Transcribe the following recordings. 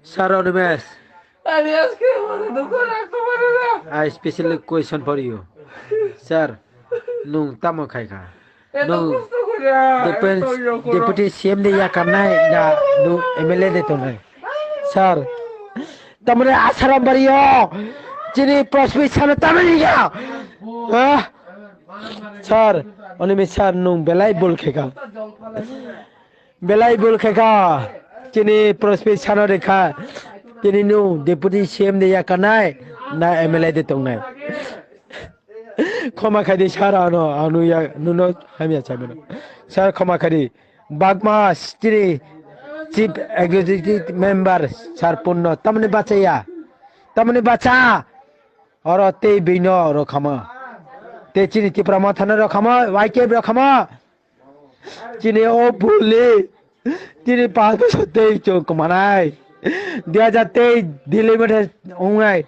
Sir Onimes, I specially question for you. Sir, nung tamo khai ka. Nung deputy CM de ya karna hai na nung MLA de to nahi. Sir, tamne asaram bariyo. Chini prospi sana tamne ya. Sir, Onimes sir nung belai bol kheka. Belai bol kheka. Chini prospi sana rekha. Chini nung deputy CM de ya karna hai na MLA de to nahi. ক্ষমা খাদি সারা আনু Nuno হামিয়া চাইবে না sir ক্ষমা খাদি বাগমা স্ত্রী chief executive member sir পূর্ণ তামনে বাঁচা আর তে বিন রখামা তে চিনি ত্রিপুরা থানা রখামা ওয়াইকে রখামা চিনি ও ভুলে তিনি 5 বছর 23 চোখ কমানায় 2023 দিল্লি মেটে ওঙায়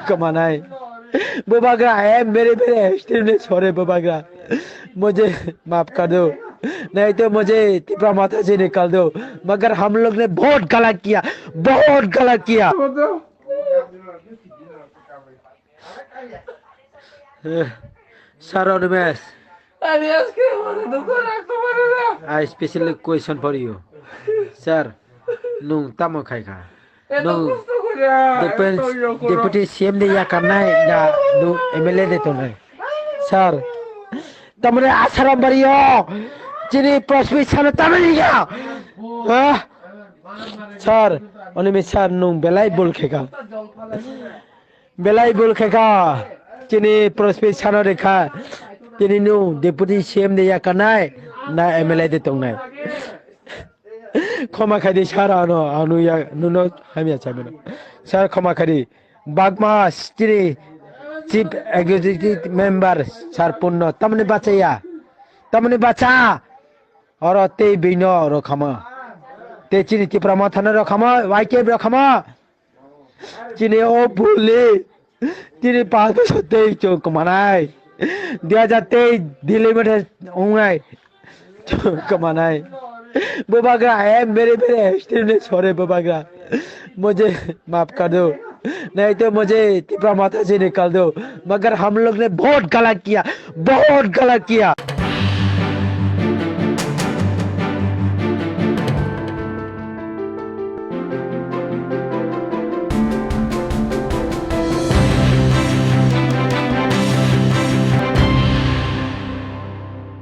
कमाना है बुबागरा है मेरे एक्सट्रीमली सॉरी बुबागरा मुझे माफ कर दो नहीं तो मुझे तिपरा माथा से निकाल दो मगर हम लोग ने बहुत गलत किया Sir Onimes, I specially question for you. Sir, nung tamo khai ka. Nung deputy CM de ya karna hai na nung MLA de to nahi. Sir, tamne asaram bariyo. Chini prospi sana tamne ya. Sir, Onimes sir nung belai bol kheka. Chini prospi sana rekha. Chini nung deputy CM de ya karna hai na MLA de to nahi. ক্ষমা খাদি সারা আনু Nuno হামিয়া চাইবে না sir ক্ষমা খাদি বাগমা স্ত্রী chief executive member sir পূর্ণ তামনে বাঁচা আর তে বিন রখামা তে চিনি ত্রিপুরা থানা রখামা ওয়াইকে রখামা চিনি ও ভুলে তিনি 5 বছর 23 চোখ কমানায় 2023 দিল্লি মেটে ওঙায় কমানায় बुबागरा है मेरे एक्सट्रीमली सॉरी बुबागरा मुझे माफ कर दो नहीं तो मुझे तिपरा माथा से निकाल दो मगर हम लोग ने बहुत गलत किया